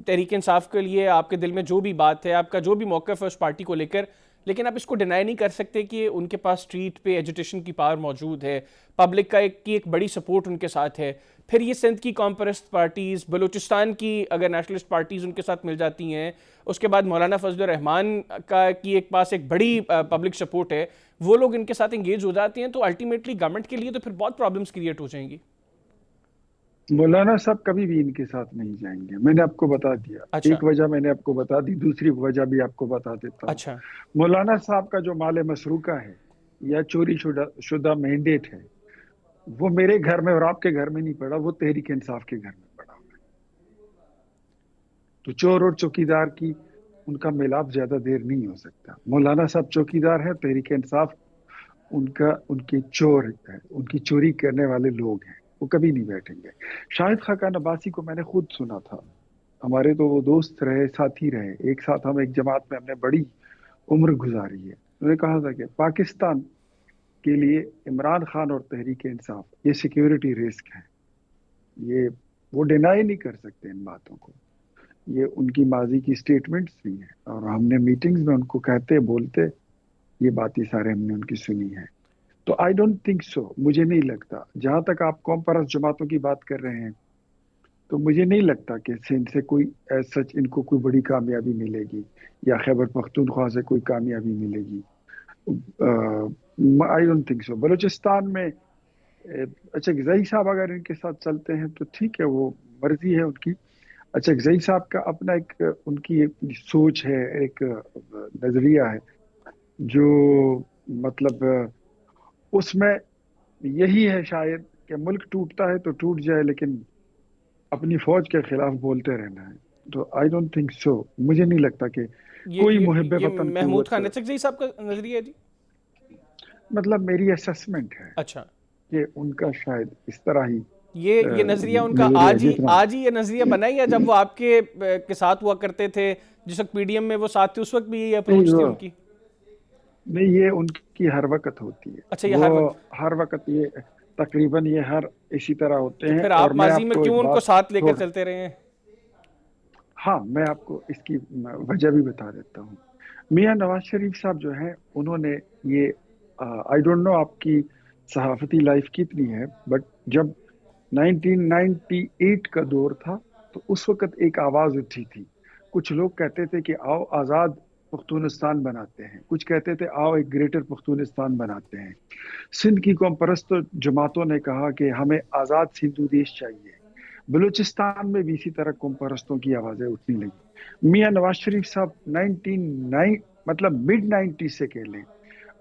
تحریک انصاف کے لیے آپ کے دل میں جو بھی بات ہے، آپ کا جو بھی موقف ہے اس پارٹی کو لے کر، لیکن آپ اس کو ڈینائی نہیں کر سکتے کہ ان کے پاس اسٹریٹ پہ ایجوٹیشن کی پاور موجود ہے، پبلک کا ایک بڑی سپورٹ ان کے ساتھ ہے. پھر یہ سندھ کی قوم پرست پارٹیز، بلوچستان کی اگر نیشنلسٹ پارٹیز ان کے ساتھ مل جاتی ہیں، اس کے بعد مولانا فضل الرحمان کی ایک پاس ایک بڑی پبلک سپورٹ ہے، وہ لوگ ان کے ساتھ انگیج ہو جاتے ہیں، تو الٹیمیٹلی گورنمنٹ کے لیے تو پھر بہت پرابلمس کریٹ ہو جائیں گی. مولانا صاحب کبھی بھی ان کے ساتھ نہیں جائیں گے، میں نے آپ کو بتا دیا. اچھا ایک وجہ میں نے آپ کو بتا دی، دوسری وجہ بھی آپ کو بتا دیتا ہوں. اچھا مولانا صاحب کا جو مال مسروقہ ہے یا چوری شدہ مینڈیٹ ہے، وہ میرے گھر میں اور آپ کے گھر میں نہیں پڑا، وہ تحریک انصاف کے گھر میں پڑا. تو چور اور چوکیدار کی ان کا ملاپ زیادہ دیر نہیں ہو سکتا. مولانا صاحب چوکیدار ہے، تحریک انصاف ان کی چور ہے، ان کی چوری کرنے والے لوگ ہیں، وہ کبھی نہیں بیٹھیں گے. شاہد خاقان عباسی کو میں نے خود سنا تھا، ہمارے تو وہ دوست رہے، ساتھی رہے، ایک ساتھ ہم ایک جماعت میں ہم نے بڑی عمر گزاری ہے. انہوں نے کہا تھا کہ پاکستان کے لیے عمران خان اور تحریک انصاف یہ سیکیورٹی رسک ہے. یہ وہ ڈینائی نہیں کر سکتے ان باتوں کو، یہ ان کی ماضی کی سٹیٹمنٹس بھی ہیں، اور ہم نے میٹنگز میں ان کو کہتے بولتے یہ باتیں سارے ہم نے ان کی سنی ہے. تو آئی ڈونٹ تھنک سو، مجھے نہیں لگتا. جہاں تک آپ قوم پرست جماعتوں کی بات کر رہے ہیں، تو مجھے نہیں لگتا کہ سندھ سے کوئی سچ ان کو کوئی بڑی کامیابی ملے گی، یا خیبر پختونخوا سے کوئی کامیابی ملے گی. I don't think so. Balochistan میں اچھا غزائی صاحب اگر ان کے ساتھ چلتے ہیں تو ٹھیک ہے، وہ مرضی ہے ان کی. اچھا غزائی صاحب کا اپنا ایک ان کی ایک سوچ ہے، ایک نظریہ ہے، جو مطلب اس میں یہی ہے شاید کہ ملک ٹوٹتا ہے تو ٹوٹ جائے، لیکن اپنی فوج کے خلاف بولتے رہنا ہے. تو آئی ڈونٹ تھنک سو، مجھے نہیں لگتا کہ کوئی محب یہ وطن محمود قوت. خان نچکزئی صاحب کا نظریہ ہے جی؟ مطلب میری اسسمنٹ ہے اچھا، کہ ان کا شاید اس طرح ہی یہ نظریہ ان کا نظریہ جتنا. آج ہی یہ نظریہ بنا ہی ہے، جب وہ آپ کے ساتھ ہوا کرتے تھے، جس وقت پی ڈی ایم میں وہ ساتھ تھے، اس وقت بھی یہ نہیں اپروچ تھی ان کی؟ نہیں، یہ ان کی ہر وقت ہوتی ہے. اچھا، یہ وہ ہر وقت. ہر وقت یہ تقریباً یہ ہر اسی طرح ہوتے تو ہیں. پھر اور آپ میں ماضی آپ میں کو کیوں ایک ان کو بات ساتھ لے کر چھوڑ، چلتے رہے ہیں؟ ہاں میں آپ کو اس کی وجہ بھی بتا دیتا ہوں. میاں نواز شریف صاحب جو ہیں، انہوں نے یہ آئی ڈونٹ نو آپ کی صحافتی لائف کتنی ہے، بٹ جب 1998 کا دور تھا تو اس وقت ایک آواز اٹھی تھی. کچھ لوگ کہتے تھے کہ آؤ آزاد پختونستان بناتے ہیں، کچھ کہتے تھے آؤ ایک گریٹر پختونستان بناتے ہیں. سندھ کی قوم پرست جماعتوں نے کہا کہ ہمیں آزاد سندھو دیش چاہیے. بلوچستان میں بھی اسی طرح قوم پرستوں کی آوازیں اٹھنے لگی. میاں نواز شریف صاحب مطلب مڈ 90 سے کہہ لیں،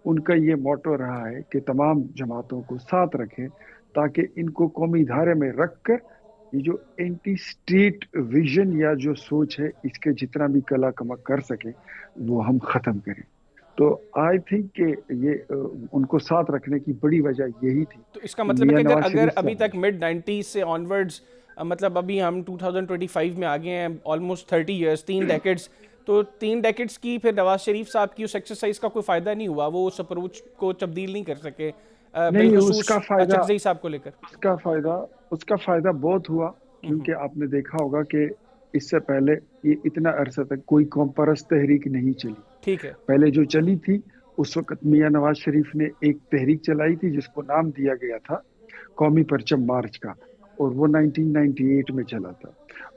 ان کا یہ موٹو رہا ہے کہ تمام جماعتوں کو ساتھ رکھیں، تاکہ ان کو قومی دھارے میں رکھ کر یہ جو اینٹی اسٹیٹ ویژن یا جو سوچ ہے، اس کے جتنا بھی کلا کمک کر سکے وہ ہم ختم کریں. تو آئی تھنک کہ یہ ان کو ساتھ رکھنے کی بڑی وجہ یہی تھی تو اس کا کہ مطلب ہے میاں کہ نواز اگر شریف ابھی صاحب تک مڈ 90s سے آنورڈز، مطلب ابھی ہم 2025 میں آگے ہیں، آلموسٹ 30 ایئرس، 3 ڈیکڈز، تو 3 ڈیکڈز کی پھر نواز شریف صاحب کی اس ایکسرسائز کا کوئی فائدہ نہیں ہوا، وہ اس اپروچ کو تبدیل نہیں کر سکے، نہیں، اس بالخصوص کا فائدہ چکزئی صاحب کو لے کر. اس کا فائدہ اس کا فائدہ بہت ہوا، کیونکہ آپ نے دیکھا ہوگا کہ اس سے پہلے یہ اتنا عرصہ تک کوئی قوم پرست تحریک نہیں چلی. ٹھیک ہے. پہلے جو چلی تھی اس وقت میاں نواز شریف نے ایک تحریک چلائی تھی جس کو نام دیا گیا تھا قومی پرچم مارچ کا، اور وہ 1998 میں چلا تھا،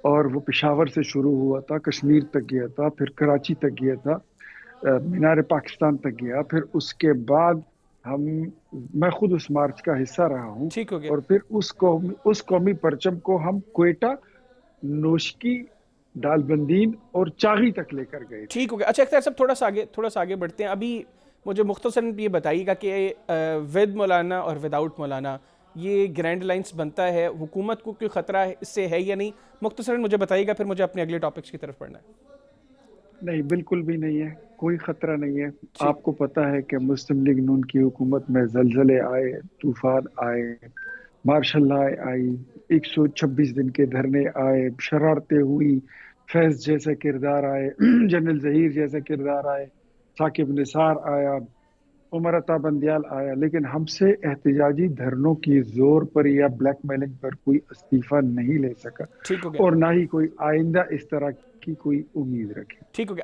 اور وہ پشاور سے شروع ہوا تھا، کشمیر تک گیا تھا، پھر کراچی تک گیا تھا، مینار پاکستان تک گیا. پھر اس کے بعد میں خود اس مارچ کا حصہ رہا ہوں، ٹھیک ہو گیا. اور پھر اس قومی پرچم کو ہم کوئٹہ، نوشکی، ڈال بندین اور چاغی تک لے کر گئے تھے. ٹھیک ہو گیا. اچھا اختیار صاحب، تھوڑا سا آگے بڑھتے ہیں. ابھی مجھے مختصراً یہ بتائیے گا کہ ود مولانا اور وداؤٹ مولانا یہ گرینڈ لائنس بنتا ہے، حکومت کو کوئی خطرہ اس سے ہے یا نہیں؟ مختصراً مجھے بتائیے گا، پھر مجھے اپنے اگلے ٹاپکس کی طرف پڑھنا ہے. نہیں، بالکل بھی نہیں ہے، کوئی خطرہ نہیں ہے. ٹھیک. آپ کو پتا ہے کہ مسلم لیگ نون کی حکومت میں زلزلے آئے، طوفان آئے، مارشل لا آئی، 126 دن کے دھرنے آئے، شرارتیں ہوئی، فیض جیسے کردار آئے، جنرل ظہیر جیسے کردار آئے، ثاقب نثار آیا، عمر عطا بندیال آیا، لیکن ہم سے احتجاجی دھرنوں کی زور پر یا بلیک میلنگ پر کوئی استعفیٰ نہیں لے سکا، ٹھیک ہو گیا، اور نہ ہی کوئی آئندہ اس طرح کی کوئی امید رکھے۔ ٹھیک ہو گیا۔